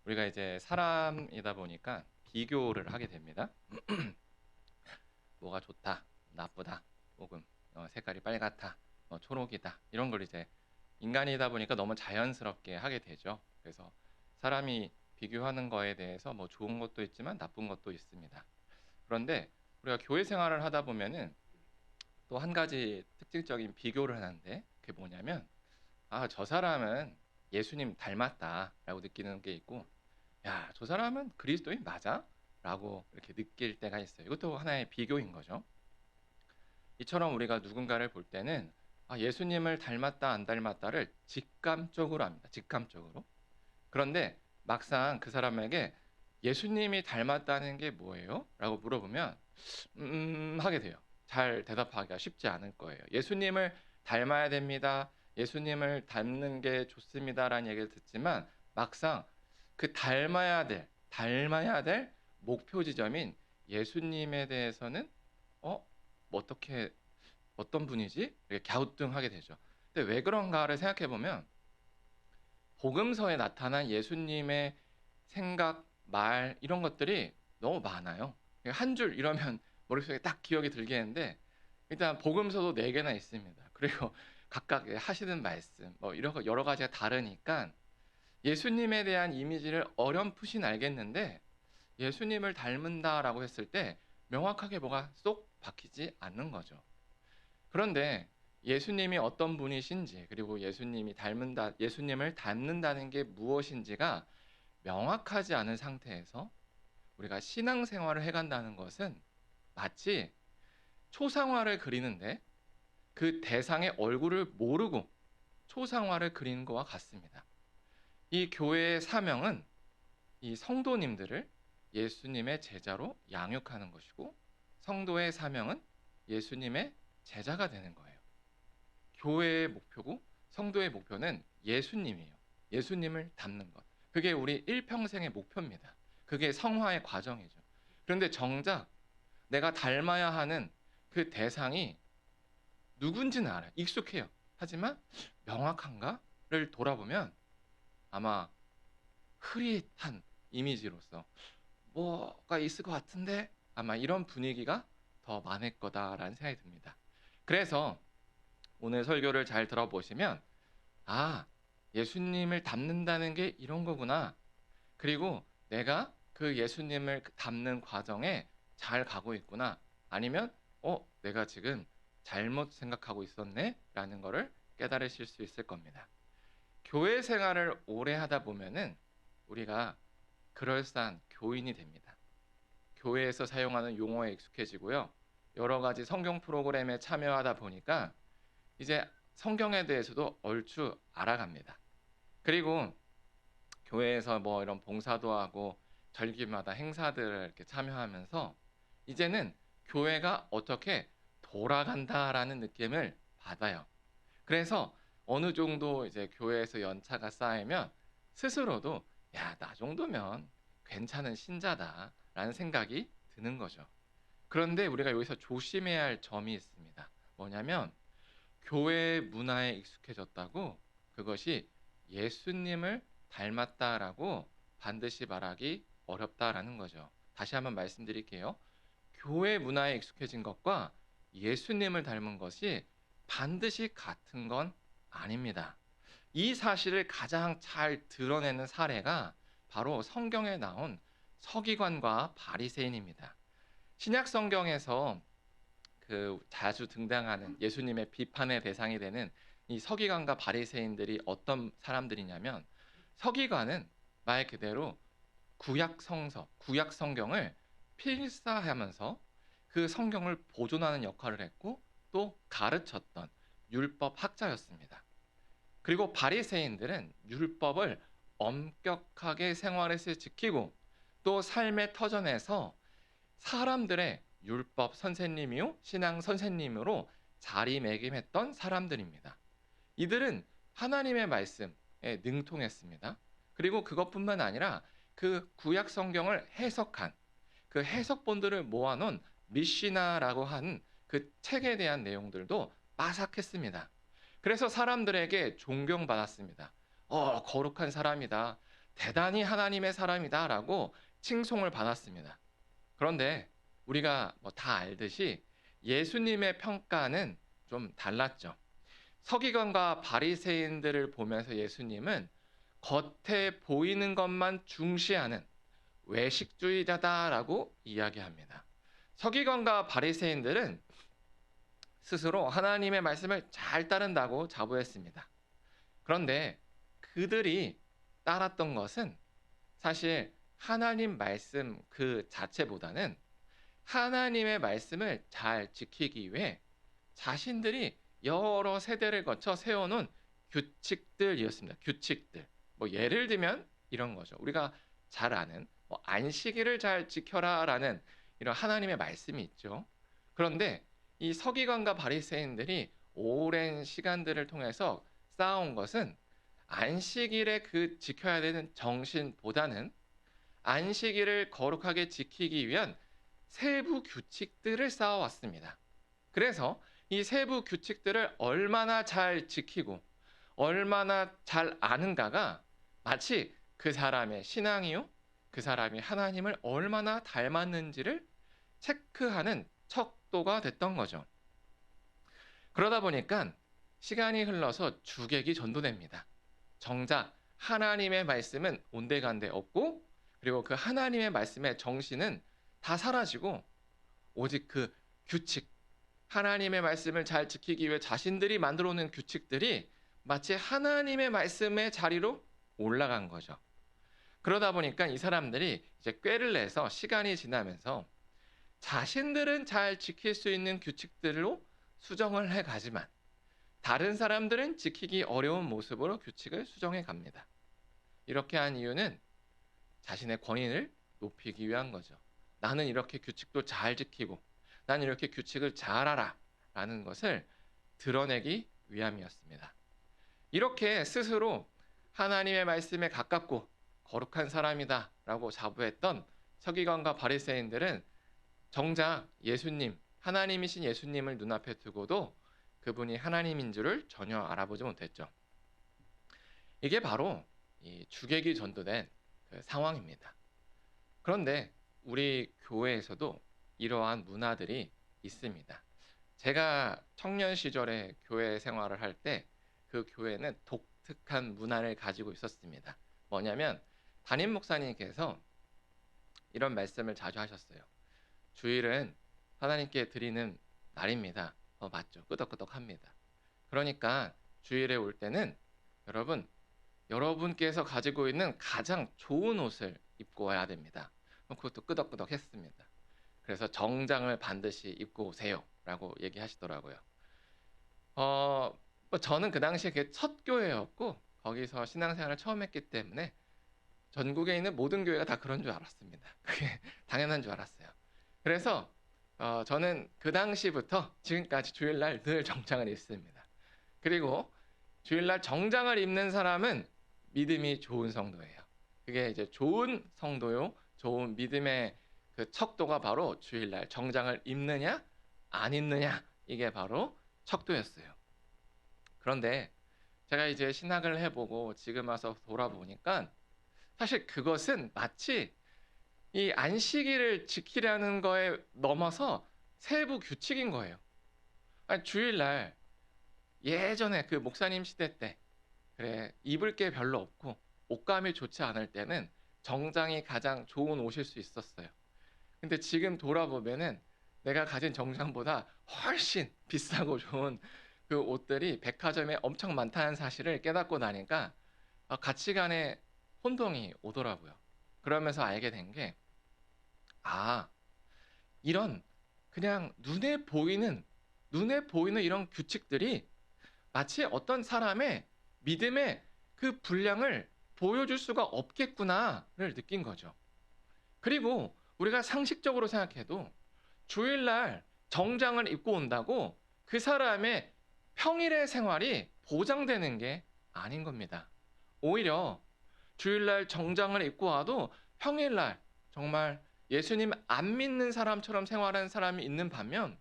우리가 이제 사람이다 보니까 비교를 하게 됩니다. 뭐가 좋다, 나쁘다, 혹은 색깔이 빨갛다, 초록이다 이런 걸 이제 인간이다 보니까 너무 자연스럽게 하게 되죠. 그래서 사람이 비교하는 거에 대해서 뭐 좋은 것도 있지만 나쁜 것도 있습니다. 그런데 우리가 교회 생활을 하다 보면은 또 한 가지 특징적인 비교를 하는데 그게 뭐냐면 저 사람은 예수님 닮았다라고 느끼는 게 있고 야, 저 사람은 그리스도인 맞아? 라고 이렇게 느낄 때가 있어요. 이것도 하나의 비교인 거죠. 이처럼 우리가 누군가를 볼 때는 예수님을 닮았다, 안 닮았다를 직감적으로 합니다. 직감적으로. 그런데 막상 그 사람에게 예수님이 닮았다는 게 뭐예요? 라고 물어보면, 하게 돼요. 잘 대답하기가 쉽지 않을 거예요. 예수님을 닮아야 됩니다. 예수님을 닮는 게 좋습니다. 라는 얘기를 듣지만 막상 그 닮아야 될 목표 지점인 예수님에 대해서는, 어? 어떻게, 어떤 분이지? 이렇게 갸우뚱하게 되죠. 근데 왜 그런가를 생각해 보면 복음서에 나타난 예수님의 생각, 말 이런 것들이 너무 많아요. 한 줄 이러면 머릿속에 딱 기억이 들겠는데 일단 복음서도 4개나 있습니다. 그리고 각각 하시는 말씀 뭐 이런 거 여러 가지가 다르니까 예수님에 대한 이미지를 어렴풋이 알겠는데 예수님을 닮은다라고 했을 때 명확하게 뭐가 쏙 박히지 않는 거죠. 그런데 예수님이 어떤 분이신지 그리고 예수님을 닮는다는 게 무엇인지가 명확하지 않은 상태에서 우리가 신앙생활을 해간다는 것은 마치 초상화를 그리는데 그 대상의 얼굴을 모르고 초상화를 그리는 것과 같습니다. 이 교회의 사명은 이 성도님들을 예수님의 제자로 양육하는 것이고 성도의 사명은 예수님의 제자가 되는 거예요. 교회의 목표고 성도의 목표는 예수님이에요. 예수님을 닮는 것. 그게 우리 일평생의 목표입니다. 그게 성화의 과정이죠. 그런데 정작 내가 닮아야 하는 그 대상이 누군지는 알아요. 익숙해요. 하지만 명확한가를 돌아보면 아마 흐릿한 이미지로서 뭐가 있을 것 같은데 아마 이런 분위기가 더 많을 거다라는 생각이 듭니다. 그래서 오늘 설교를 잘 들어보시면 아, 예수님을 닮는다는 게 이런 거구나. 그리고 내가 그 예수님을 닮는 과정에 잘 가고 있구나. 아니면 내가 지금 잘못 생각하고 있었네? 라는 거를 깨달으실 수 있을 겁니다. 교회 생활을 오래 하다 보면은 우리가 그럴싸한 교인이 됩니다. 교회에서 사용하는 용어에 익숙해지고요. 여러 가지 성경 프로그램에 참여하다 보니까 이제 성경에 대해서도 얼추 알아갑니다. 그리고 교회에서 뭐 이런 봉사도 하고 절기마다 행사들을 이렇게 참여하면서 이제는 교회가 어떻게 돌아간다라는 느낌을 받아요. 그래서 어느 정도 이제 교회에서 연차가 쌓이면 스스로도 야, 나 정도면 괜찮은 신자다라는 생각이 드는 거죠. 그런데 우리가 여기서 조심해야 할 점이 있습니다. 뭐냐면 교회 문화에 익숙해졌다고 그것이 예수님을 닮았다라고 반드시 말하기 어렵다라는 거죠. 다시 한번 말씀드릴게요. 교회 문화에 익숙해진 것과 예수님을 닮은 것이 반드시 같은 건 아닙니다. 이 사실을 가장 잘 드러내는 사례가 바로 성경에 나온 서기관과 바리새인입니다. 신약 성경에서 그 자주 등장하는 예수님의 비판의 대상이 되는 이 서기관과 바리새인들이 어떤 사람들이냐면 서기관은 말 그대로 구약 성경을 필사하면서 그 성경을 보존하는 역할을 했고 또 가르쳤던 율법 학자였습니다. 그리고 바리새인들은 율법을 엄격하게 생활에서 지키고 또 삶의 터전에서 사람들의 율법 선생님이요 신앙 선생님으로 자리매김했던 사람들입니다. 이들은 하나님의 말씀에 능통했습니다. 그리고 그것뿐만 아니라 그 구약 성경을 해석한 그 해석본들을 모아놓은 미시나라고 한 그 책에 대한 내용들도 빠삭했습니다. 그래서 사람들에게 존경받았습니다. 거룩한 사람이다. 대단히 하나님의 사람이다라고 칭송을 받았습니다. 그런데 우리가 뭐 다 알듯이 예수님의 평가는 좀 달랐죠. 서기관과 바리새인들을 보면서 예수님은 겉에 보이는 것만 중시하는 외식주의자다라고 이야기합니다. 서기관과 바리새인들은 스스로 하나님의 말씀을 잘 따른다고 자부했습니다. 그런데 그들이 따랐던 것은 사실 하나님 말씀 그 자체보다는 하나님의 말씀을 잘 지키기 위해 자신들이 여러 세대를 거쳐 세워놓은 규칙들이었습니다. 규칙들. 뭐 예를 들면 이런 거죠. 우리가 잘 아는 뭐 안식일을 잘 지켜라라는 이런 하나님의 말씀이 있죠. 그런데 이 서기관과 바리새인들이 오랜 시간들을 통해서 쌓아온 것은 안식일에 그 지켜야 되는 정신보다는 안식일을 거룩하게 지키기 위한 세부 규칙들을 쌓아왔습니다. 그래서 이 세부 규칙들을 얼마나 잘 지키고 얼마나 잘 아는가가 마치 그 사람의 신앙이요, 그 사람이 하나님을 얼마나 닮았는지를 체크하는 척도가 됐던 거죠. 그러다 보니까 시간이 흘러서 주객이 전도됩니다. 정작 하나님의 말씀은 온데간데 없고, 그리고 그 하나님의 말씀의 정신은 다 사라지고 오직 그 규칙, 하나님의 말씀을 잘 지키기 위해 자신들이 만들어 놓은 규칙들이 마치 하나님의 말씀의 자리로 올라간 거죠. 그러다 보니까 이 사람들이 이제 꾀를 내서 시간이 지나면서 자신들은 잘 지킬 수 있는 규칙들로 수정을 해 가지만 다른 사람들은 지키기 어려운 모습으로 규칙을 수정해 갑니다. 이렇게 한 이유는 자신의 권위를 높이기 위한 거죠. 나는 이렇게 규칙도 잘 지키고 나는 이렇게 규칙을 잘 알아 라는 것을 드러내기 위함이었습니다. 이렇게 스스로 하나님의 말씀에 가깝고 거룩한 사람이다 라고 자부했던 서기관과 바리새인들은 정작 예수님, 하나님이신 예수님을 눈앞에 두고도 그분이 하나님인 줄을 전혀 알아보지 못했죠. 이게 바로 이 주객이 전도된 그 상황입니다. 그런데 우리 교회에서도 이러한 문화들이 있습니다. 제가 청년 시절에 교회 생활을 할 때 그 교회는 독특한 문화를 가지고 있었습니다. 뭐냐면 담임 목사님께서 이런 말씀을 자주 하셨어요. 주일은 하나님께 드리는 날입니다. 맞죠. 끄덕끄덕합니다. 그러니까 주일에 올 때는 여러분께서 가지고 있는 가장 좋은 옷을 입고 와야 됩니다. 그것도 끄덕끄덕 했습니다. 그래서 정장을 반드시 입고 오세요 라고 얘기하시더라고요. 저는 그 당시에 그게 첫 교회였고 거기서 신앙생활을 처음 했기 때문에 전국에 있는 모든 교회가 다 그런 줄 알았습니다. 그게 당연한 줄 알았어요. 그래서 저는 그 당시부터 지금까지 주일날 늘 정장을 입습니다. 그리고 주일날 정장을 입는 사람은 믿음이 좋은 성도예요. 그게 이제 좋은 성도요, 좋은 믿음의 그 척도가 바로 주일날 정장을 입느냐 안 입느냐, 이게 바로 척도였어요. 그런데 제가 이제 신학을 해보고 지금 와서 돌아보니까 사실 그것은 마치 이 안식일을 지키려는 거에 넘어서 세부 규칙인 거예요. 아니, 주일날 예전에 그 목사님 시대 때 그래 입을 게 별로 없고 옷감이 좋지 않을 때는 정장이 가장 좋은 옷일 수 있었어요. 근데 지금 돌아보면은 내가 가진 정장보다 훨씬 비싸고 좋은 그 옷들이 백화점에 엄청 많다는 사실을 깨닫고 나니까 가치관에 혼동이 오더라고요. 그러면서 알게 된 게, 이런 그냥 눈에 보이는 이런 규칙들이 마치 어떤 사람의 믿음의 그 분량을 보여줄 수가 없겠구나를 느낀 거죠. 그리고 우리가 상식적으로 생각해도 주일날 정장을 입고 온다고 그 사람의 평일의 생활이 보장되는 게 아닌 겁니다. 오히려 주일날 정장을 입고 와도 평일날 정말 예수님 안 믿는 사람처럼 생활하는 사람이 있는 반면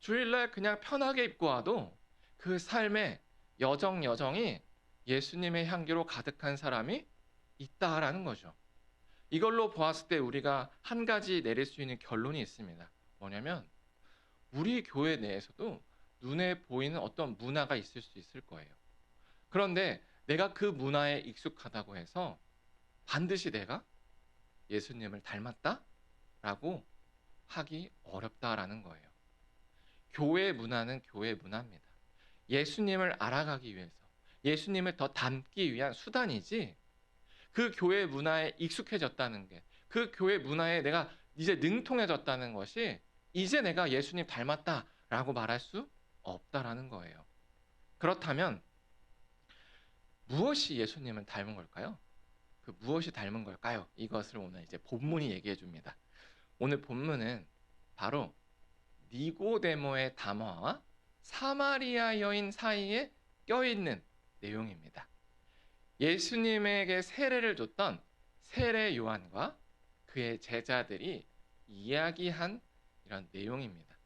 주일날 그냥 편하게 입고 와도 그 삶의 여정이 예수님의 향기로 가득한 사람이 있다라는 거죠. 이걸로 보았을 때 우리가 한 가지 내릴 수 있는 결론이 있습니다. 뭐냐면 우리 교회 내에서도 눈에 보이는 어떤 문화가 있을 수 있을 거예요. 그런데 내가 그 문화에 익숙하다고 해서 반드시 내가 예수님을 닮았다라고 하기 어렵다라는 거예요. 교회 문화는 교회 문화입니다. 예수님을 알아가기 위해서, 예수님을 더 닮기 위한 수단이지, 그 교회 문화에 익숙해졌다는 게, 그 교회 문화에 내가 이제 능통해졌다는 것이 이제 내가 예수님 닮았다라고 말할 수 없다라는 거예요. 그렇다면 무엇이 예수님을 닮은 걸까요? 그 무엇이 닮은 걸까요? 이것을 오늘 이제 본문이 얘기해 줍니다. 오늘 본문은 바로 니고데모의 담화와 사마리아 여인 사이에 껴있는 내용입니다. 예수님에게 세례를 줬던 세례 요한과 그의 제자들이 이야기한 이런 내용입니다.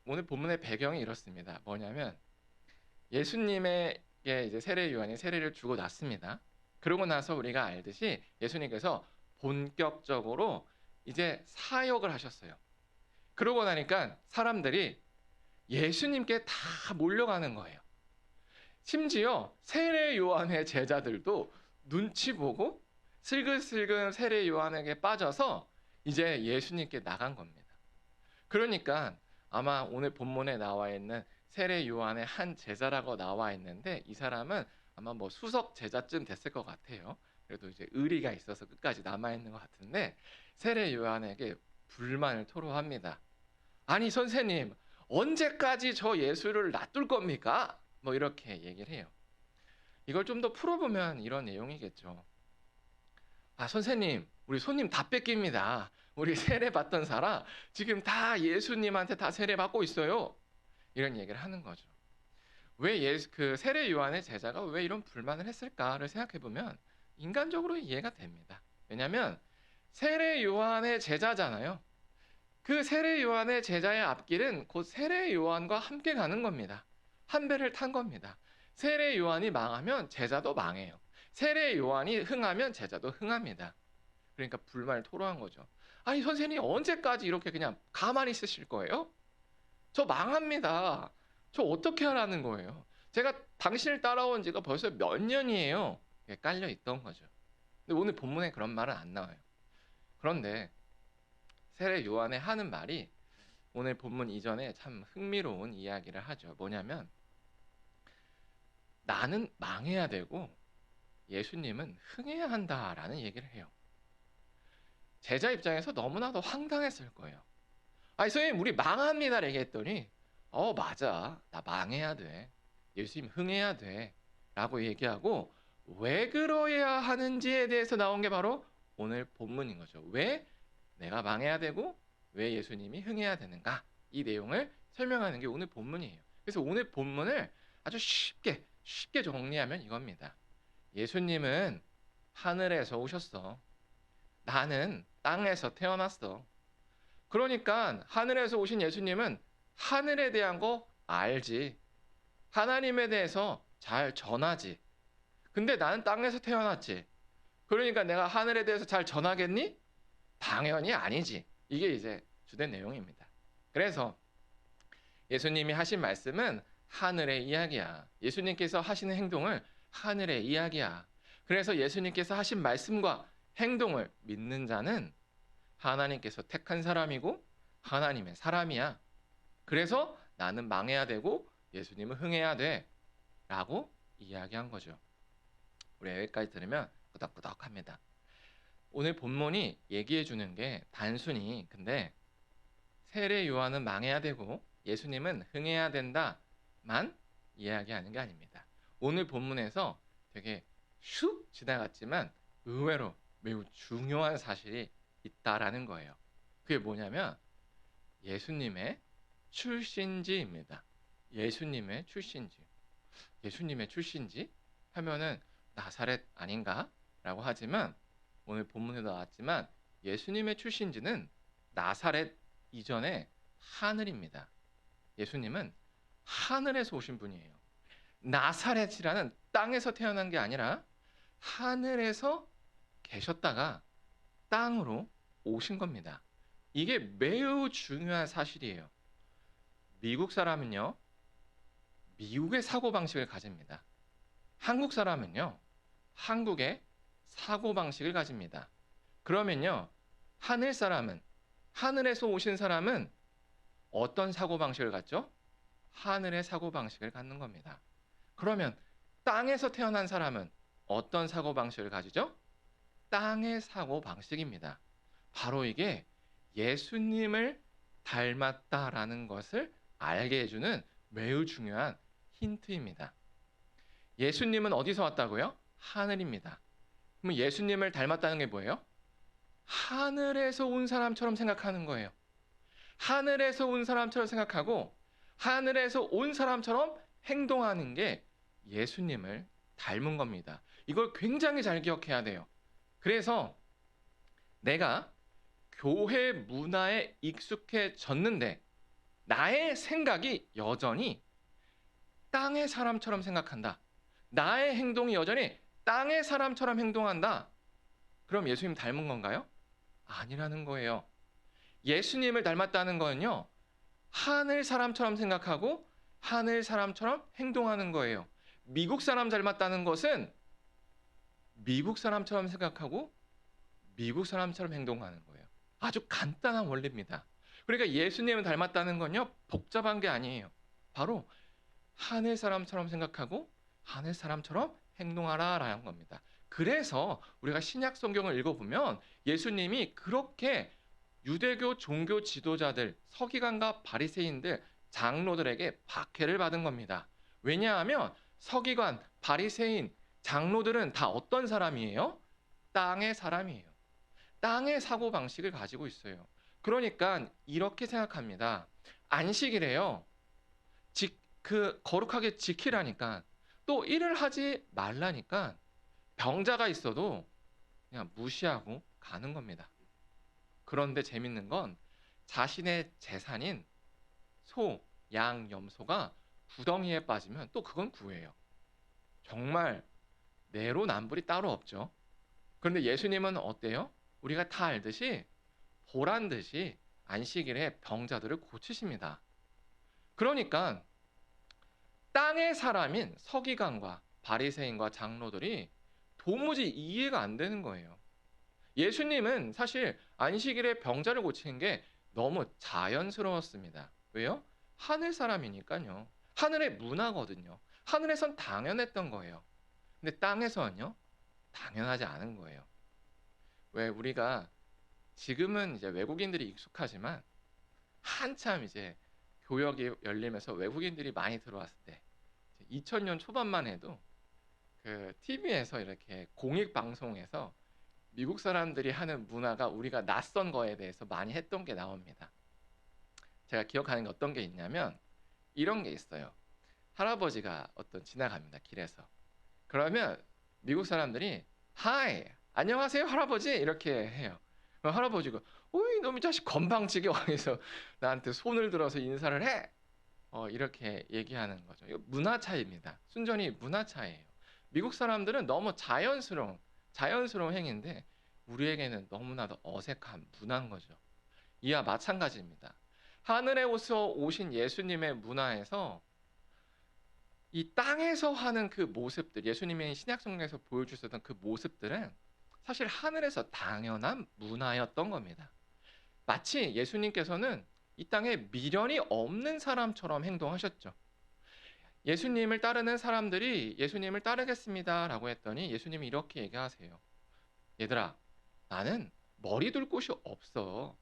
오늘 본문의 배경이 이렇습니다. 뭐냐면 예수님에게 이제 세례 요한이 세례를 주고 났습니다. 그러고 나서 우리가 알듯이 예수님께서 본격적으로 이제 사역을 하셨어요. 그러고 나니까 사람들이 예수님께 다 몰려가는 거예요. 심지어 세례 요한의 제자들도 눈치 보고 슬근슬근 세례 요한에게 빠져서 이제 예수님께 나간 겁니다. 그러니까 아마 오늘 본문에 나와 있는 세례 요한의 한 제자라고 나와 있는데 이 사람은 아마 뭐 수석 제자쯤 됐을 것 같아요. 그래도 이제 의리가 있어서 끝까지 남아 있는 것 같은데 세례 요한에게 불만을 토로합니다. 아니 선생님, 언제까지 저 예수를 놔둘 겁니까? 뭐 이렇게 얘기를 해요. 이걸 좀 더 풀어보면 이런 내용이겠죠. 아 선생님, 우리 손님 다 뺏깁니다. 우리 세례 받던 사람 지금 다 예수님한테 다 세례 받고 있어요. 이런 얘기를 하는 거죠. 왜 그 세례 요한의 제자가 왜 이런 불만을 했을까를 생각해 보면 인간적으로 이해가 됩니다. 왜냐하면 세례 요한의 제자잖아요. 그 세례 요한의 제자의 앞길은 곧 세례 요한과 함께 가는 겁니다. 한 배를 탄 겁니다. 세례 요한이 망하면 제자도 망해요. 세례 요한이 흥하면 제자도 흥합니다. 그러니까 불만을 토로한 거죠. 아니 선생님 언제까지 이렇게 그냥 가만히 있으실 거예요? 저 망합니다. 저 어떻게 하라는 거예요? 제가 당신을 따라온 지가 벌써 몇 년이에요. 깔려 있던 거죠. 근데 오늘 본문에 그런 말은 안 나와요. 그런데 세례 요한의 하는 말이 오늘 본문 이전에 참 흥미로운 이야기를 하죠. 뭐냐면 나는 망해야 되고 예수님은 흥해야 한다라는 얘기를 해요. 제자 입장에서 너무나도 황당했을 거예요. 아니 선생님 우리 망합니다 얘기했더니 맞아, 나 망해야 돼, 예수님 흥해야 돼 라고 얘기하고 왜 그러해야 하는지에 대해서 나온 게 바로 오늘 본문인 거죠. 왜 내가 망해야 되고 왜 예수님이 흥해야 되는가, 이 내용을 설명하는 게 오늘 본문이에요. 그래서 오늘 본문을 아주 쉽게 정리하면 이겁니다. 예수님은 하늘에서 오셨어. 나는 땅에서 태어났어. 그러니까 하늘에서 오신 예수님은 하늘에 대한 거 알지. 하나님에 대해서 잘 전하지. 근데 나는 땅에서 태어났지. 그러니까 내가 하늘에 대해서 잘 전하겠니? 당연히 아니지. 이게 이제 주된 내용입니다. 그래서 예수님이 하신 말씀은 하늘의 이야기야. 예수님께서 하시는 행동을 하늘의 이야기야. 그래서 예수님께서 하신 말씀과 행동을 믿는 자는 하나님께서 택한 사람이고 하나님의 사람이야. 그래서 나는 망해야 되고 예수님은 흥해야 돼 라고 이야기한 거죠. 우리 여기까지 들으면 끄덕끄덕합니다. 오늘 본문이 얘기해 주는 게 단순히 근데 세례 요한은 망해야 되고 예수님은 흥해야 된다만 이야기하는 게 아닙니다. 오늘 본문에서 되게 슉 지나갔지만 의외로 매우 중요한 사실이 있다라는 거예요. 그게 뭐냐면 예수님의 출신지입니다. 예수님의 출신지. 예수님의 출신지 하면은 나사렛 아닌가? 라고 하지만 오늘 본문에 나왔지만 예수님의 출신지는 나사렛 이전에 하늘입니다. 예수님은 하늘에서 오신 분이에요. 나사렛이라는 땅에서 태어난 게 아니라 하늘에서 계셨다가 땅으로 오신 겁니다. 이게 매우 중요한 사실이에요. 미국 사람은요, 미국의 사고방식을 가집니다. 한국 사람은요, 한국의 사고방식을 가집니다. 그러면요, 하늘 사람은, 하늘에서 오신 사람은 어떤 사고방식을 갖죠? 하늘의 사고방식을 갖는 겁니다. 그러면 땅에서 태어난 사람은 어떤 사고방식을 가지죠? 땅의 사고방식입니다. 바로 이게 예수님을 닮았다라는 것을 알게 해주는 매우 중요한 힌트입니다. 예수님은 어디서 왔다고요? 하늘입니다. 그럼 예수님을 닮았다는 게 뭐예요? 하늘에서 온 사람처럼 생각하는 거예요. 하늘에서 온 사람처럼 생각하고 하늘에서 온 사람처럼 행동하는 게 예수님을 닮은 겁니다. 이걸 굉장히 잘 기억해야 돼요. 그래서 내가 교회 문화에 익숙해졌는데 나의 생각이 여전히 땅의 사람처럼 생각한다. 나의 행동이 여전히 땅의 사람처럼 행동한다. 그럼 예수님 닮은 건가요? 아니라는 거예요. 예수님을 닮았다는 거는요, 하늘 사람처럼 생각하고 하늘 사람처럼 행동하는 거예요. 미국 사람 닮았다는 것은 미국 사람처럼 생각하고 미국 사람처럼 행동하는 거예요. 아주 간단한 원리입니다. 그러니까 예수님을 닮았다는 건요, 복잡한 게 아니에요. 바로 하늘 사람처럼 생각하고 하늘 사람처럼 행동하라라는 겁니다. 그래서 우리가 신약 성경을 읽어보면 예수님이 그렇게 유대교 종교 지도자들, 서기관과 바리새인들, 장로들에게 박해를 받은 겁니다. 왜냐하면 서기관, 바리새인, 장로들은 다 어떤 사람이에요? 땅의 사람이에요. 땅의 사고방식을 가지고 있어요. 그러니까 이렇게 생각합니다. 안식이래요. 거룩하게 지키라니까, 또 일을 하지 말라니까 병자가 있어도 그냥 무시하고 가는 겁니다. 그런데 재밌는 건 자신의 재산인 소, 양, 염소가 구덩이에 빠지면 또 그건 구해요. 정말 내로남불이 따로 없죠. 그런데 예수님은 어때요? 우리가 다 알듯이 보란 듯이 안식일에 병자들을 고치십니다. 그러니까 땅의 사람인 서기관과 바리새인과 장로들이 도무지 이해가 안 되는 거예요. 예수님은 사실 안식일에 병자를 고치는 게 너무 자연스러웠습니다. 왜요? 하늘 사람이니까요. 하늘의 문화거든요. 하늘에선 당연했던 거예요. 근데 땅에서는요, 당연하지 않은 거예요. 왜 우리가 지금은 이제 외국인들이 익숙하지만 한참 이제 교역이 열리면서 외국인들이 많이 들어왔을 때 2000년 초반만 해도 그 TV에서 이렇게 공익 방송에서 미국 사람들이 하는 문화가 우리가 낯선 거에 대해서 많이 했던 게 나옵니다. 제가 기억하는 게 어떤 게 있냐면 이런 게 있어요. 할아버지가 지나갑니다, 길에서. 그러면 미국 사람들이 하이, 안녕하세요 할아버지 이렇게 해요. 그럼 할아버지가 어이 놈이 자식 건방지게 와서 나한테 손을 들어서 인사를 해. 이렇게 얘기하는 거죠. 이거 문화 차이입니다. 순전히 문화 차이예요. 미국 사람들은 너무 자연스러운 행위인데 우리에게는 너무나도 어색한 문화인 거죠. 이와 마찬가지입니다. 하늘에서 오신 예수님의 문화에서 이 땅에서 하는 그 모습들, 예수님이 신약성경에서 보여주셨던 그 모습들은 사실 하늘에서 당연한 문화였던 겁니다. 마치 예수님께서는 이 땅에 미련이 없는 사람처럼 행동하셨죠. 예수님을 따르는 사람들이 예수님을 따르겠습니다 라고 했더니 예수님이 이렇게 얘기하세요. 얘들아, 나는 머리 둘 곳이 없어.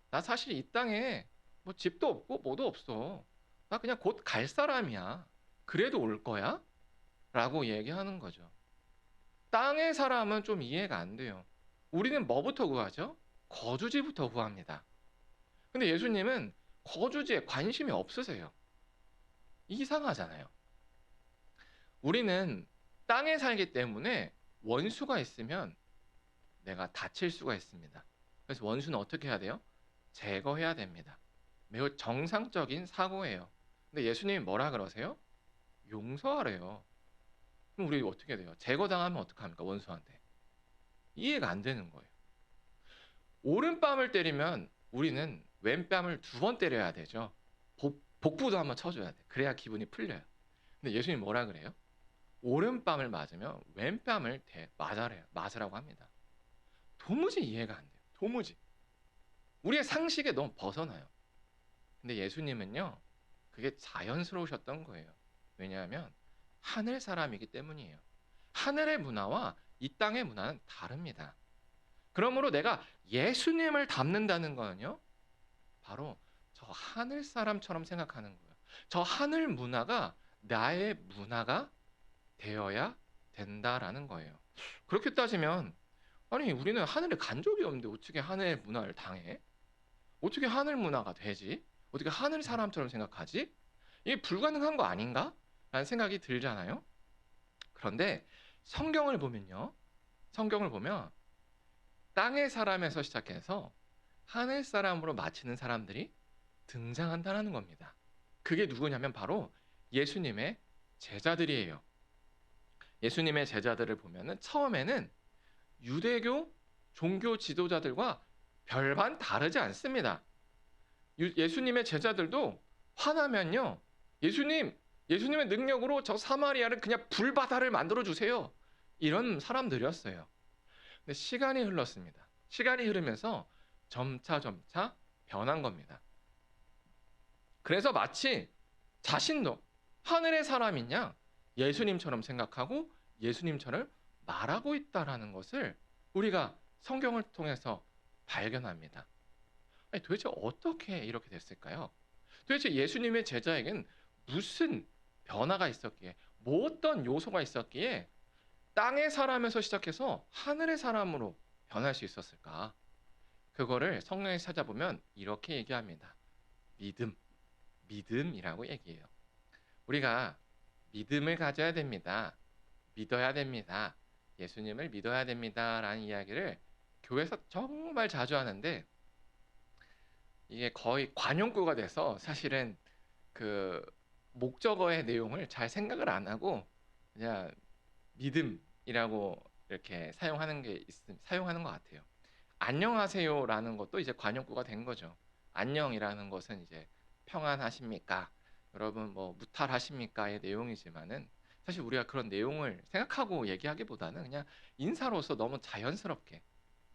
나 사실 이 땅에 뭐 집도 없고 뭐도 없어. 나 그냥 곧 갈 사람이야. 그래도 올 거야? 라고 얘기하는 거죠. 땅의 사람은 좀 이해가 안 돼요. 우리는 뭐부터 구하죠? 거주지부터 구합니다. 근데 예수님은 거주지에 관심이 없으세요. 이상하잖아요. 우리는 땅에 살기 때문에 원수가 있으면 내가 다칠 수가 있습니다. 그래서 원수는 어떻게 해야 돼요? 제거해야 됩니다. 매우 정상적인 사고예요. 근데 예수님이 뭐라 그러세요? 용서하래요. 그럼 우리 어떻게 돼요? 제거당하면 어떡합니까? 원수한테. 이해가 안 되는 거예요. 오른뺨을 때리면 우리는 왼뺨을 2번 때려야 되죠. 복부도 한번 쳐줘야 돼. 그래야 기분이 풀려요. 근데 예수님 뭐라 그래요? 오른뺨을 맞으면 왼뺨을 맞으라고 합니다. 도무지 이해가 안 돼요. 도무지. 우리의 상식에 너무 벗어나요. 근데 예수님은요, 그게 자연스러우셨던 거예요. 왜냐하면 하늘 사람이기 때문이에요. 하늘의 문화와 이 땅의 문화는 다릅니다. 그러므로 내가 예수님을 닮는다는 거는요, 바로 저 하늘 사람처럼 생각하는 거예요. 저 하늘 문화가 나의 문화가 되어야 된다라는 거예요. 그렇게 따지면 아니 우리는 하늘에 간 적이 없는데 어떻게 하늘 문화를 당해? 어떻게 하늘 문화가 되지? 어떻게 하늘 사람처럼 생각하지? 이게 불가능한 거 아닌가? 라는 생각이 들잖아요. 그런데 성경을 보면요. 성경을 보면 땅의 사람에서 시작해서 하늘 사람으로 마치는 사람들이 등장한다는 겁니다. 그게 누구냐면 바로 예수님의 제자들이에요. 예수님의 제자들을 보면은 처음에는 유대교 종교 지도자들과 별반 다르지 않습니다. 예수님의 제자들도 화나면요. 예수님의 능력으로 저 사마리아를 그냥 불바다를 만들어 주세요. 이런 사람들이었어요. 근데 시간이 흘렀습니다. 시간이 흐르면서 점차 변한 겁니다. 그래서 마치 자신도 하늘의 사람이냐 예수님처럼 생각하고 예수님처럼 말하고 있다라는 것을 우리가 성경을 통해서 발견합니다. 아니, 도대체 어떻게 이렇게 됐을까요? 도대체 예수님의 제자에겐 무슨 변화가 있었기에, 뭐 어떤 요소가 있었기에 땅의 사람에서 시작해서 하늘의 사람으로 변할 수 있었을까? 그거를 성경에 찾아보면 이렇게 얘기합니다. 믿음이라고 얘기해요. 우리가 믿음을 가져야 됩니다. 믿어야 됩니다. 예수님을 믿어야 됩니다. 라는 이야기를 교회에서 정말 자주 하는데 이게 거의 관용구가 돼서 사실은 그 목적어의 내용을 잘 생각을 안 하고 그냥 믿음이라고 이렇게 사용하는 것 같아요. 안녕하세요라는 것도 이제 관용구가 된 거죠. 안녕이라는 것은 이제 평안하십니까? 여러분 뭐 무탈하십니까의 내용이지만은 사실 우리가 그런 내용을 생각하고 얘기하기보다는 그냥 인사로서 너무 자연스럽게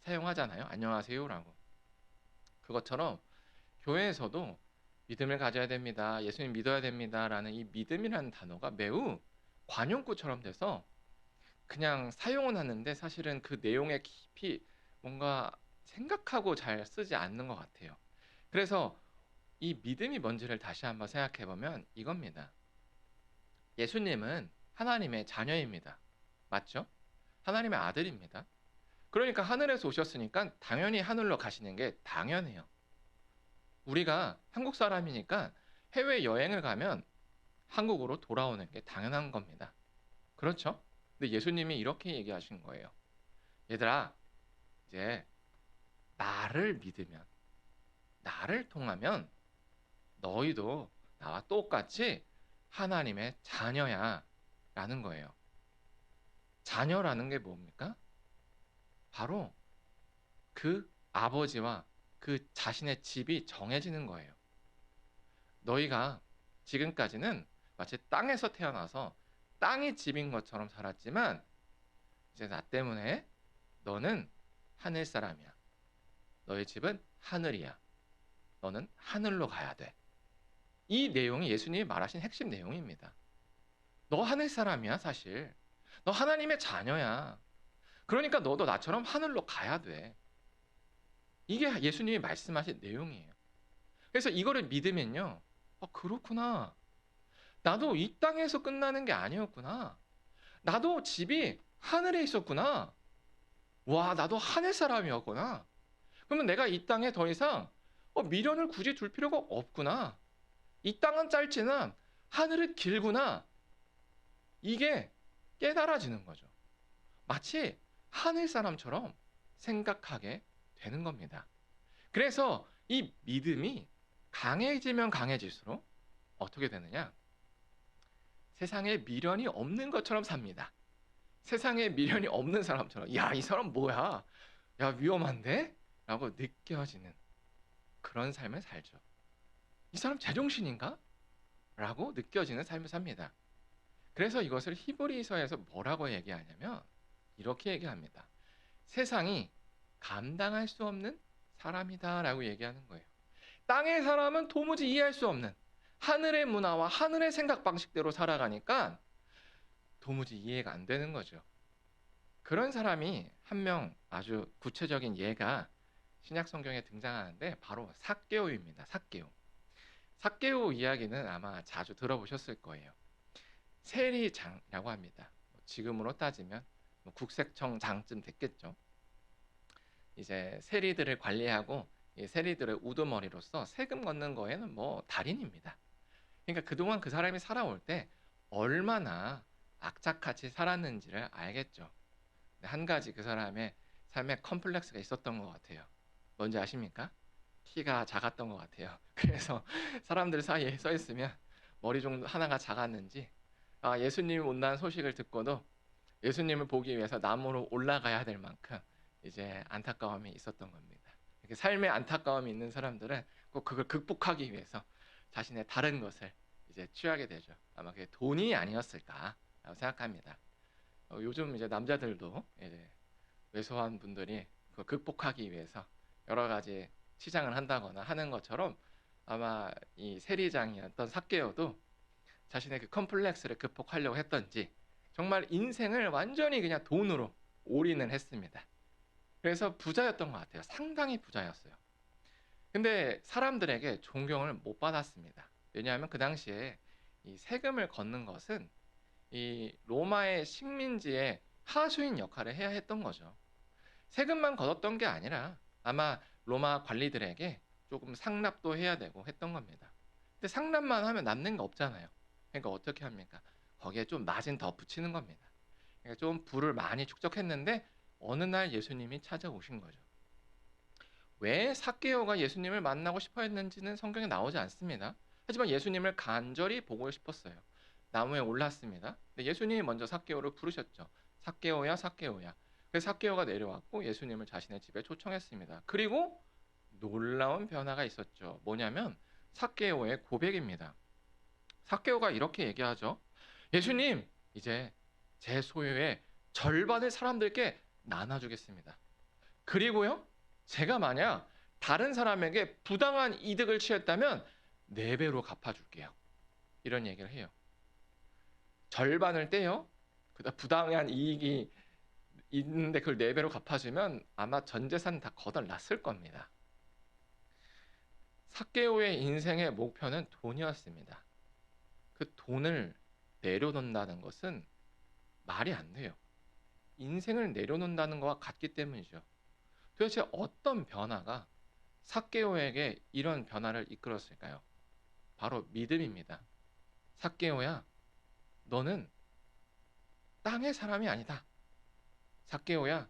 사용하잖아요. 안녕하세요라고. 그것처럼 교회에서도 믿음을 가져야 됩니다. 예수님 믿어야 됩니다라는 이 믿음이라는 단어가 매우 관용구처럼 돼서 그냥 사용은 하는데 사실은 그 내용에 깊이 뭔가 생각하고 잘 쓰지 않는 것 같아요. 그래서 이 믿음이 뭔지를 다시 한번 생각해 보면 이겁니다. 예수님은 하나님의 자녀입니다. 맞죠? 하나님의 아들입니다. 그러니까 하늘에서 오셨으니까 당연히 하늘로 가시는 게 당연해요. 우리가 한국 사람이니까 해외 여행을 가면 한국으로 돌아오는 게 당연한 겁니다. 그렇죠? 근데 예수님이 이렇게 얘기하신 거예요. 얘들아, 이제 나를 믿으면, 나를 통하면 너희도 나와 똑같이 하나님의 자녀야 라는 거예요. 자녀라는 게 뭡니까? 바로 그 아버지와 그 자신의 집이 정해지는 거예요. 너희가 지금까지는 마치 땅에서 태어나서 땅이 집인 것처럼 살았지만 이제 나 때문에 너는 하늘 사람이야. 너희 집은 하늘이야. 너는 하늘로 가야 돼. 이 내용이 예수님이 말하신 핵심 내용입니다. 너 하늘 사람이야, 사실. 너 하나님의 자녀야. 그러니까 너도 나처럼 하늘로 가야 돼. 이게 예수님이 말씀하신 내용이에요. 그래서 이거를 믿으면요. 그렇구나. 나도 이 땅에서 끝나는 게 아니었구나. 나도 집이 하늘에 있었구나. 와, 나도 하늘 사람이었구나. 그러면 내가 이 땅에 더 이상 미련을 굳이 둘 필요가 없구나. 이 땅은 짧지만 하늘은 길구나. 이게 깨달아지는 거죠. 마치 하늘 사람처럼 생각하게 되는 겁니다. 그래서 이 믿음이 강해지면 강해질수록 어떻게 되느냐? 세상에 미련이 없는 것처럼 삽니다. 세상에 미련이 없는 사람처럼, 야, 이 사람 뭐야? 야, 위험한데? 라고 느껴지는 그런 삶을 살죠. 이 사람 제정신인가? 라고 느껴지는 삶을 삽니다. 그래서 이것을 히브리서에서 뭐라고 얘기하냐면 이렇게 얘기합니다. 세상이 감당할 수 없는 사람이다 라고 얘기하는 거예요. 땅의 사람은 도무지 이해할 수 없는 하늘의 문화와 하늘의 생각 방식대로 살아가니까 도무지 이해가 안 되는 거죠. 그런 사람이 한 명 아주 구체적인 예가 신약 성경에 등장하는데 바로 삭개오입니다. 삭개오. 삭개오 이야기는 아마 자주 들어보셨을 거예요. 세리장이라고 합니다. 지금으로 따지면 국세청 장쯤 됐겠죠. 이제 세리들을 관리하고 이 세리들의 우두머리로서 세금 걷는 거에는 뭐 달인입니다. 그러니까 그동안 그 사람이 살아올 때 얼마나 악착같이 살았는지를 알겠죠. 근데 한 가지 그 사람의 삶에 컴플렉스가 있었던 것 같아요. 뭔지 아십니까? 키가 작았던 것 같아요. 그래서 사람들 사이에 서 있으면 머리 정도 하나가 작았는지 예수님이 온다는 소식을 듣고도 예수님을 보기 위해서 나무로 올라가야 될 만큼 이제 안타까움이 있었던 겁니다. 이렇게 삶에 안타까움이 있는 사람들은 꼭 그걸 극복하기 위해서 자신의 다른 것을 이제 취하게 되죠. 아마 그게 돈이 아니었을까라고 생각합니다. 요즘 이제 남자들도 이제 왜소한 분들이 그걸 극복하기 위해서 여러 가지 치장을 한다거나 하는 것처럼 아마 이 세리장이었던 삭개오도 자신의 그 컴플렉스를 극복하려고 했던지 정말 인생을 완전히 그냥 돈으로 올인을 했습니다. 그래서 부자였던 것 같아요. 상당히 부자였어요. 근데 사람들에게 존경을 못 받았습니다. 왜냐하면 그 당시에 이 세금을 걷는 것은 이 로마의 식민지의 하수인 역할을 해야 했던 거죠. 세금만 걷었던 게 아니라 아마 로마 관리들에게 조금 상납도 해야 되고 했던 겁니다. 근데 상납만 하면 남는 게 없잖아요. 그러니까 어떻게 합니까? 거기에 좀 마진 더 붙이는 겁니다. 그러니까 좀 부를 많이 축적했는데 어느 날 예수님이 찾아오신 거죠. 왜 삭개오가 예수님을 만나고 싶어 했는지는 성경에 나오지 않습니다. 하지만 예수님을 간절히 보고 싶었어요. 나무에 올랐습니다. 근데 예수님이 먼저 삭개오를 부르셨죠. 삭개오야, 삭개오야. 그래서 삭개오가 내려왔고 예수님을 자신의 집에 초청했습니다. 그리고 놀라운 변화가 있었죠. 뭐냐면 삭개오의 고백입니다. 삭개오가 이렇게 얘기하죠. 예수님, 이제 제 소유의 절반을 사람들께 나눠주겠습니다. 그리고요, 제가 만약 다른 사람에게 부당한 이득을 취했다면 4배로 갚아줄게요. 이런 얘기를 해요. 절반을 떼요. 그다음 부당한 이익이 있는데 그걸 4배로 갚아주면 아마 전 재산 다 거덜났을 겁니다. 삭개오의 인생의 목표는 돈이었습니다. 그 돈을 내려놓는다는 것은 말이 안 돼요. 인생을 내려놓는다는 것과 같기 때문이죠. 도대체 어떤 변화가 삭개오에게 이런 변화를 이끌었을까요? 바로 믿음입니다. 삭개오야, 너는 땅의 사람이 아니다. 삭개오야,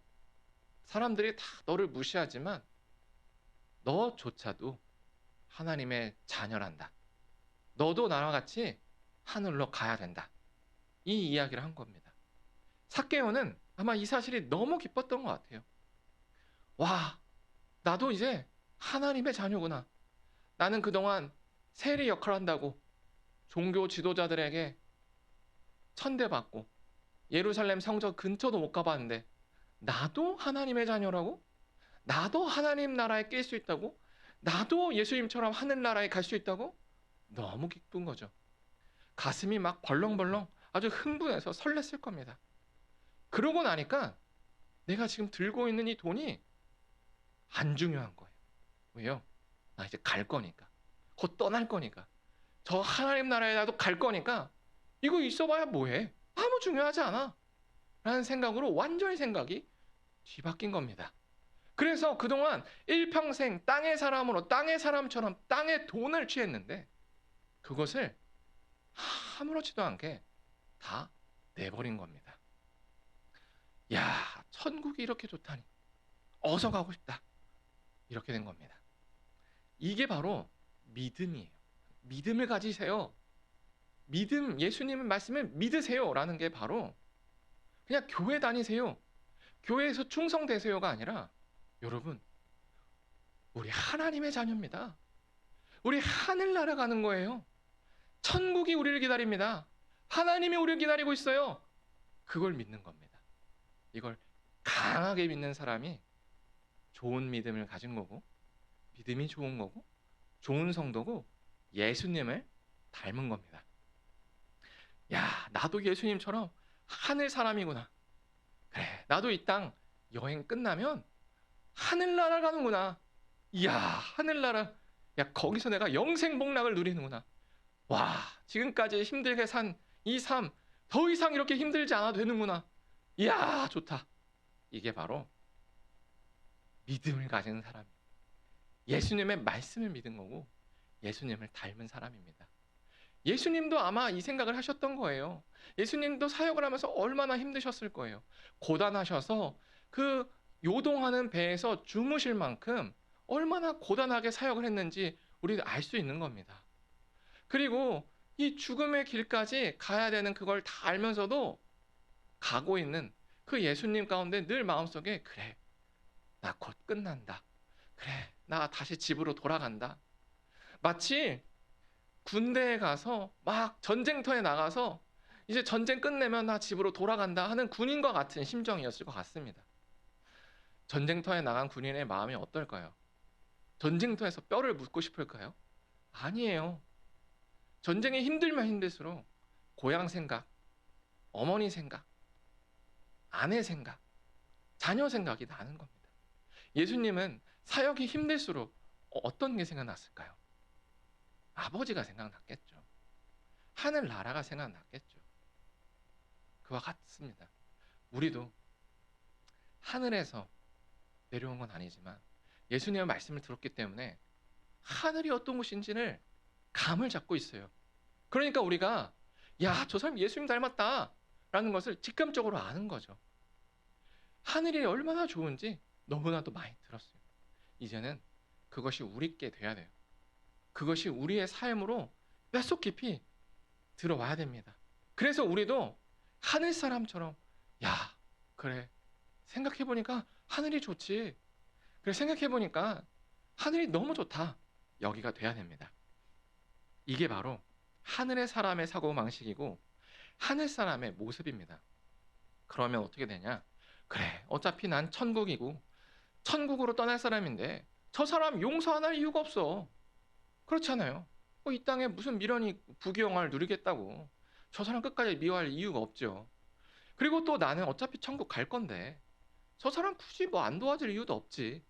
사람들이 다 너를 무시하지만 너조차도 하나님의 자녀란다. 너도 나와 같이 하늘로 가야 된다. 이 이야기를 한 겁니다. 삭개오는 아마 이 사실이 너무 기뻤던 것 같아요. 와, 나도 이제 하나님의 자녀구나. 나는 그동안 세리 역할을 한다고 종교 지도자들에게 천대받고 예루살렘 성전 근처도 못 가봤는데 나도 하나님의 자녀라고? 나도 하나님 나라에 낄 수 있다고? 나도 예수님처럼 하늘나라에 갈 수 있다고? 너무 기쁜 거죠. 가슴이 막 벌렁벌렁 아주 흥분해서 설렜을 겁니다. 그러고 나니까 내가 지금 들고 있는 이 돈이 안 중요한 거예요. 왜요? 나 이제 갈 거니까. 곧 떠날 거니까. 저 하나님 나라에 나도 갈 거니까 이거 있어봐야 뭐해? 아무 중요하지 않아. 라는 생각으로 완전히 생각이 뒤바뀐 겁니다. 그래서 그동안 일평생 땅의 사람으로 땅의 사람처럼 땅의 돈을 취했는데 그것을 아무렇지도 않게 다 내버린 겁니다. 야, 천국이 이렇게 좋다니. 어서 가고 싶다. 이렇게 된 겁니다. 이게 바로 믿음이에요. 믿음을 가지세요. 예수님의 말씀을 믿으세요라는 게 바로 그냥 교회 다니세요, 교회에서 충성되세요가 아니라 여러분, 우리 하나님의 자녀입니다. 우리 하늘나라 가는 거예요. 천국이 우리를 기다립니다. 하나님이 우리를 기다리고 있어요. 그걸 믿는 겁니다. 이걸 강하게 믿는 사람이 좋은 믿음을 가진 거고, 믿음이 좋은 거고, 좋은 성도고, 예수님을 닮은 겁니다. 야, 나도 예수님처럼 하늘 사람이구나. 그래, 나도 이 땅 여행 끝나면 하늘나라 가는구나. 이야, 하늘나라. 야, 거기서 내가 영생복락을 누리는구나. 와, 지금까지 힘들게 산 이 삶, 더 이상 이렇게 힘들지 않아도 되는구나. 이야, 좋다. 이게 바로 믿음을 가진 사람, 예수님의 말씀을 믿은 거고, 예수님을 닮은 사람입니다. 예수님도 아마 이 생각을 하셨던 거예요. 예수님도 사역을 하면서 얼마나 힘드셨을 거예요. 고단하셔서 그 요동하는 배에서 주무실 만큼 얼마나 고단하게 사역을 했는지 우리는 알 수 있는 겁니다. 그리고 이 죽음의 길까지 가야 되는 그걸 다 알면서도 가고 있는 그 예수님 가운데 늘 마음속에, 그래, 나 곧 끝난다. 그래, 나 다시 집으로 돌아간다. 마치 군대에 가서 막 전쟁터에 나가서 이제 전쟁 끝내면 나 집으로 돌아간다 하는 군인과 같은 심정이었을 것 같습니다. 전쟁터에 나간 군인의 마음이 어떨까요? 전쟁터에서 뼈를 묻고 싶을까요? 아니에요. 전쟁이 힘들면 힘들수록 고향 생각, 어머니 생각, 아내 생각, 자녀 생각이 나는 겁니다. 예수님은 사역이 힘들수록 어떤 게 생각났을까요? 아버지가 생각났겠죠. 하늘 나라가 생각났겠죠. 그와 같습니다. 우리도 하늘에서 내려온 건 아니지만 예수님의 말씀을 들었기 때문에 하늘이 어떤 곳인지를 감을 잡고 있어요. 그러니까 우리가, 야, 저 사람 예수님 닮았다 라는 것을 직감적으로 아는 거죠. 하늘이 얼마나 좋은지 너무나도 많이 들었어요. 이제는 그것이 우리께 돼야 돼요. 그것이 우리의 삶으로 뼛속 깊이 들어와야 됩니다. 그래서 우리도 하늘 사람처럼, 야, 그래, 생각해보니까 하늘이 좋지. 그래, 생각해보니까 하늘이 너무 좋다. 여기가 돼야 됩니다. 이게 바로 하늘의 사람의 사고방식이고 하늘 사람의 모습입니다. 그러면 어떻게 되냐? 그래, 어차피 난 천국이고 천국으로 떠날 사람인데 저 사람 용서 안 할 이유가 없어. 그렇잖아요. 이 땅에 무슨 미련이 부귀영화를 누리겠다고. 저 사람 끝까지 미워할 이유가 없죠. 그리고 또 나는 어차피 천국 갈 건데 저 사람 굳이 뭐 안 도와줄 이유도 없지.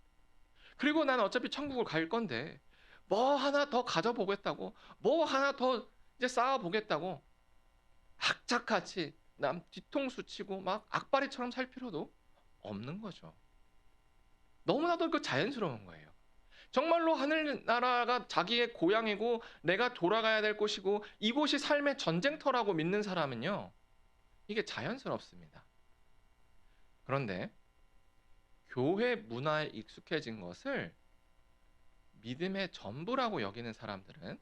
그리고 나는 어차피 천국을 갈 건데 뭐 하나 더 가져보겠다고, 뭐 하나 더 이제 쌓아보겠다고 악착같이 남 뒤통수 치고 막 악바리처럼 살 필요도 없는 거죠. 너무나도 그 자연스러운 거예요. 정말로 하늘나라가 자기의 고향이고 내가 돌아가야 될 곳이고 이곳이 삶의 전쟁터라고 믿는 사람은요, 이게 자연스럽습니다. 그런데 교회 문화에 익숙해진 것을 믿음의 전부라고 여기는 사람들은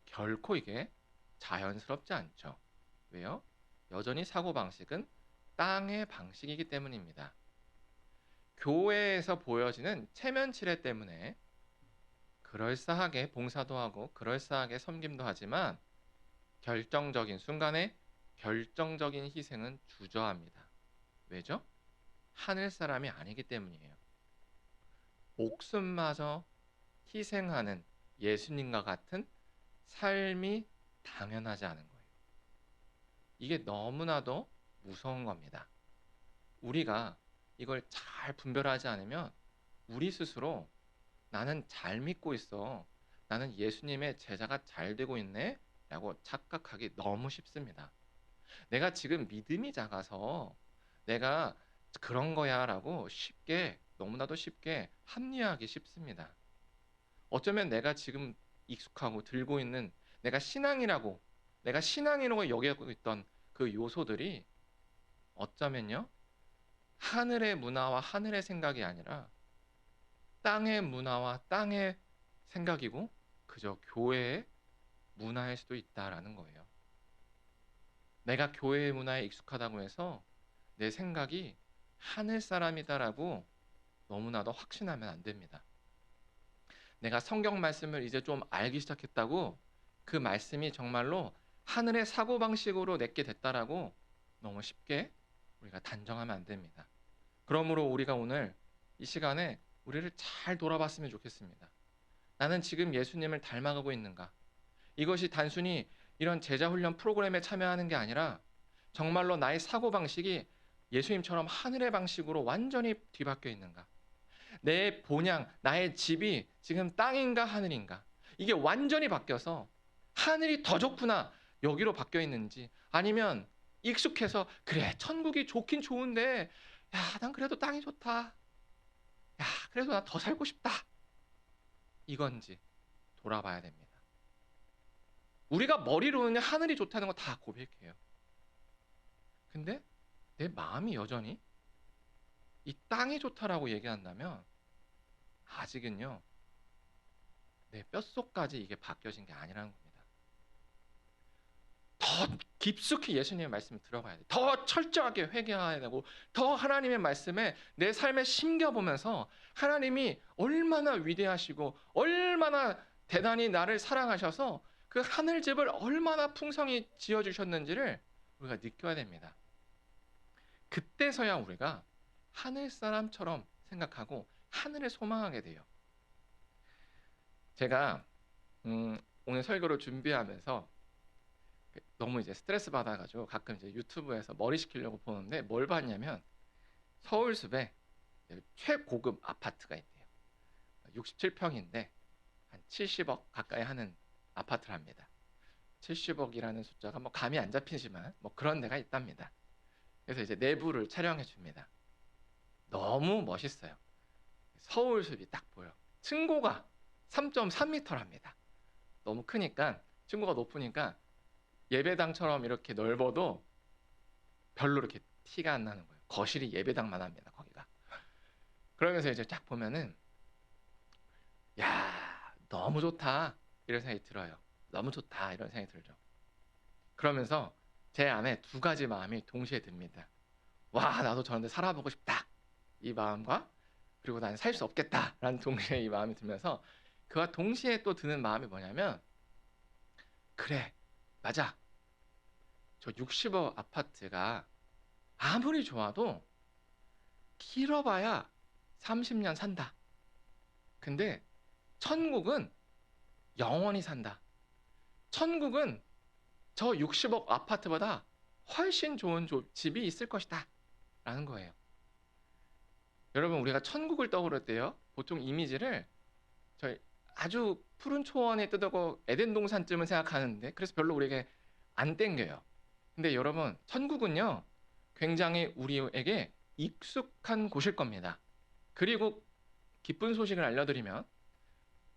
결코 이게 자연스럽지 않죠. 왜요? 여전히 사고방식은 땅의 방식이기 때문입니다. 교회에서 보여지는 체면 치레 때문에 그럴싸하게 봉사도 하고 그럴싸하게 섬김도 하지만 결정적인 순간에 결정적인 희생은 주저합니다. 왜죠? 하늘 사람이 아니기 때문이에요. 목숨마저 희생하는 예수님과 같은 삶이 당연하지 않은 거예요. 이게 너무나도 무서운 겁니다. 우리가 이걸 잘 분별하지 않으면 우리 스스로 나는 잘 믿고 있어, 나는 예수님의 제자가 잘 되고 있네 라고 착각하기 너무 쉽습니다. 내가 지금 믿음이 작아서 내가 그런 거야 라고 쉽게, 너무나도 쉽게 합리화하기 쉽습니다. 어쩌면 내가 지금 익숙하고 들고 있는 내가 신앙이라고 여기고 있던 그 요소들이 어쩌면요, 하늘의 문화와 하늘의 생각이 아니라 땅의 문화와 땅의 생각이고 그저 교회의 문화일 수도 있다라는 거예요. 내가 교회의 문화에 익숙하다고 해서 내 생각이 하늘 사람이다라고 너무나도 확신하면 안 됩니다. 내가 성경 말씀을 이제 좀 알기 시작했다고 그 말씀이 정말로 하늘의 사고방식으로 내게 됐다라고 너무 쉽게 우리가 단정하면 안 됩니다. 그러므로 우리가 오늘 이 시간에 우리를 잘 돌아봤으면 좋겠습니다. 나는 지금 예수님을 닮아가고 있는가? 이것이 단순히 이런 제자훈련 프로그램에 참여하는 게 아니라 정말로 나의 사고방식이 예수님처럼 하늘의 방식으로 완전히 뒤바뀌어 있는가? 내 본향, 나의 집이 지금 땅인가 하늘인가? 이게 완전히 바뀌어서 하늘이 더 좋구나 여기로 바뀌어 있는지, 아니면 익숙해서 그래 천국이 좋긴 좋은데 야, 난 그래도 땅이 좋다. 야, 그래도 나 더 살고 싶다. 이건지 돌아봐야 됩니다. 우리가 머리로는 하늘이 좋다는 거 다 고백해요. 근데 내 마음이 여전히 이 땅이 좋다라고 얘기한다면 아직은요, 내 뼛속까지 이게 바뀌어진 게 아니라는 겁니다. 더 깊숙이 예수님의 말씀을 들어봐야 돼. 더 철저하게 회개해야 되고, 더 하나님의 말씀에 내 삶에 심겨보면서 하나님이 얼마나 위대하시고 얼마나 대단히 나를 사랑하셔서 그 하늘집을 얼마나 풍성히 지어주셨는지를 우리가 느껴야 됩니다. 그때서야 우리가 하늘 사람처럼 생각하고 하늘을 소망하게 돼요. 제가 오늘 설교를 준비하면서 너무 이제 스트레스 받아가지고 가끔 이제 유튜브에서 머리 식히려고 보는데 뭘 봤냐면 서울숲에 최고급 아파트가 있대요. 67평인데 한 70억 가까이 하는 아파트랍니다. 70억이라는 숫자가 뭐 감이 안 잡히지만 뭐 그런 데가 있답니다. 그래서 이제 내부를 촬영해 줍니다. 너무 멋있어요. 서울숲이 딱 보여. 층고가 3.3m랍니다. 너무 크니까, 층고가 높으니까 예배당처럼 이렇게 넓어도 별로 이렇게 티가 안 나는 거예요. 거실이 예배당만 합니다, 거기가. 그러면서 이제 딱 보면은 야, 너무 좋다 이런 생각이 들어요. 너무 좋다 이런 생각이 들죠. 그러면서 제 안에 두 가지 마음이 동시에 듭니다. 와, 나도 저런데 살아보고 싶다 이 마음과, 그리고 나는 살 수 없겠다 라는 동시에 이 마음이 들면서 그와 동시에 또 드는 마음이 뭐냐면, 그래 맞아, 저 60억 아파트가 아무리 좋아도 길어봐야 30년 산다. 근데 천국은 영원히 산다. 천국은 저 60억 아파트보다 훨씬 좋은 집이 있을 것이다 라는 거예요. 여러분, 우리가 천국을 떠오를 때요, 보통 이미지를 저희 아주 푸른 초원에 뜨고 에덴 동산쯤을 생각하는데, 그래서 별로 우리에게 안 땡겨요. 근데 여러분, 천국은요 굉장히 우리에게 익숙한 곳일 겁니다. 그리고 기쁜 소식을 알려드리면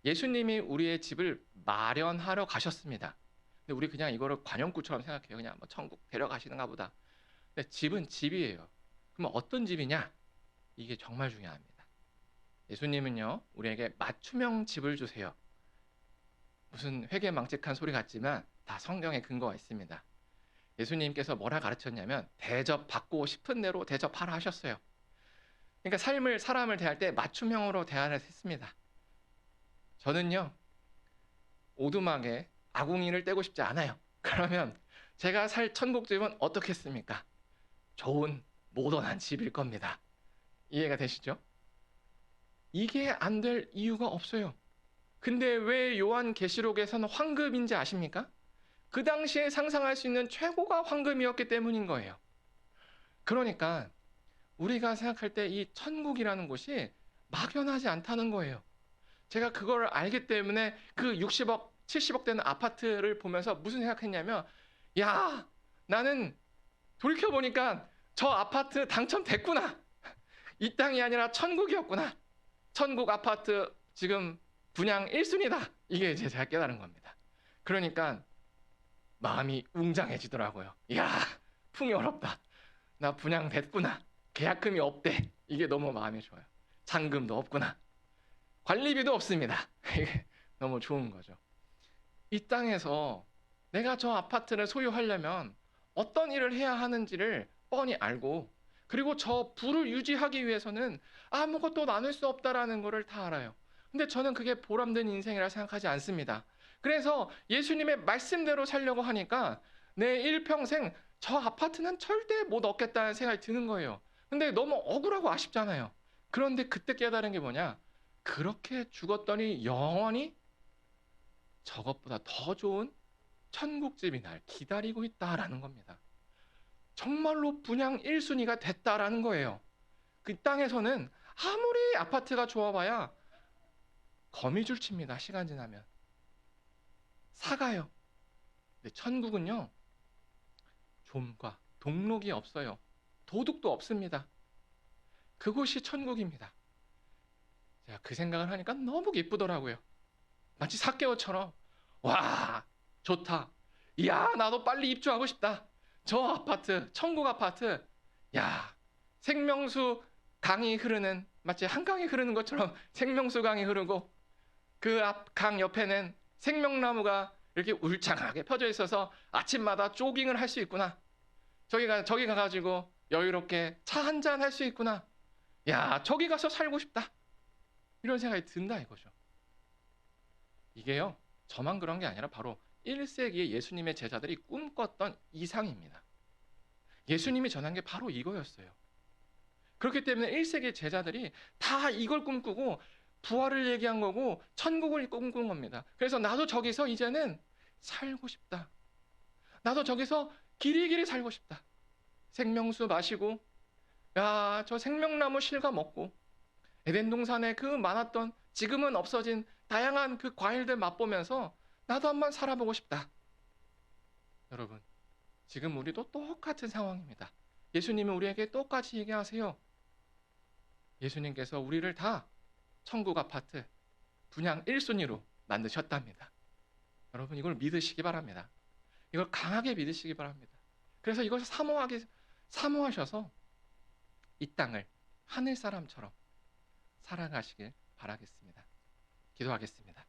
예수님이 우리의 집을 마련하러 가셨습니다. 근데 우리 그냥 이거를 관용구처럼 생각해요. 그냥 뭐 천국 데려가시는가 보다. 근데 집은 집이에요. 그럼 어떤 집이냐? 이게 정말 중요합니다. 예수님은요 우리에게 맞춤형 집을 주세요. 무슨 회개망측한 소리 같지만 다 성경에 근거가 있습니다. 예수님께서 뭐라 가르쳤냐면 대접받고 싶은 대로 대접하라 하셨어요. 그러니까 사람을 대할 때 맞춤형으로 대하라 했습니다. 저는요 오두막에 아궁이를 떼고 싶지 않아요. 그러면 제가 살 천국집은 어떻겠습니까? 좋은 모던한 집일 겁니다. 이해가 되시죠? 이게 안 될 이유가 없어요. 근데 왜 요한계시록에서는 황금인지 아십니까? 그 당시에 상상할 수 있는 최고가 황금이었기 때문인 거예요. 그러니까 우리가 생각할 때 이 천국이라는 곳이 막연하지 않다는 거예요. 제가 그걸 알기 때문에 그 60억, 70억 되는 아파트를 보면서 무슨 생각했냐면, 야, 나는 돌이켜보니까 저 아파트 당첨됐구나. 이 땅이 아니라 천국이었구나. 천국 아파트 지금 분양 1순위다. 이게 이제 제가 깨달은 겁니다. 그러니까 마음이 웅장해지더라고요. 야, 풍요롭다. 나 분양됐구나. 계약금이 없대. 이게 너무 마음이 좋아요. 잔금도 없구나. 관리비도 없습니다. 이게 너무 좋은 거죠. 이 땅에서 내가 저 아파트를 소유하려면 어떤 일을 해야 하는지를 뻔히 알고, 그리고 저 부를 유지하기 위해서는 아무것도 나눌 수 없다라는 것을 다 알아요. 근데 저는 그게 보람된 인생이라 생각하지 않습니다. 그래서 예수님의 말씀대로 살려고 하니까 내 일평생 저 아파트는 절대 못 얻겠다는 생각이 드는 거예요. 근데 너무 억울하고 아쉽잖아요. 그런데 그때 깨달은 게 뭐냐? 그렇게 죽었더니 영원히 저것보다 더 좋은 천국집이 날 기다리고 있다라는 겁니다. 정말로 분양 1순위가 됐다라는 거예요. 그 땅에서는 아무리 아파트가 좋아봐야 거미줄 칩니다. 시간 지나면. 사가요. 근데 천국은요. 좀과 동록이 없어요. 도둑도 없습니다. 그곳이 천국입니다. 제가 그 생각을 하니까 너무 기쁘더라고요. 마치 삭개오처럼 와 좋다. 야 나도 빨리 입주하고 싶다. 저 아파트 천국 아파트 야 생명수 강이 흐르는 마치 한강이 흐르는 것처럼 생명수 강이 흐르고 그 앞 강 옆에는 생명나무가 이렇게 울창하게 펴져 있어서 아침마다 조깅을 할 수 있구나. 저기 가가지고 여유롭게 차 한잔 할 수 있구나. 야 저기 가서 살고 싶다. 이런 생각이 든다 이거죠. 이게요 저만 그런 게 아니라 바로 1세기의 예수님의 제자들이 꿈꿨던 이상입니다. 예수님이 전한 게 바로 이거였어요. 그렇기 때문에 1세기 제자들이 다 이걸 꿈꾸고 부활을 얘기한 거고 천국을 꿈꾼 겁니다. 그래서 나도 저기서 이제는 살고 싶다. 나도 저기서 길이길이 살고 싶다. 생명수 마시고 야, 저 생명나무 실과 먹고 에덴 동산에 그 많았던 지금은 없어진 다양한 그 과일들 맛보면서 나도 한번 살아보고 싶다. 여러분, 지금 우리도 똑같은 상황입니다. 예수님은 우리에게 똑같이 얘기하세요. 예수님께서 우리를 다 천국 아파트 분양 1순위로 만드셨답니다. 여러분 이걸 믿으시기 바랍니다. 이걸 강하게 믿으시기 바랍니다. 그래서 이것을 사모하셔서 이 땅을 하늘 사람처럼 살아가시길 바라겠습니다. 기도하겠습니다.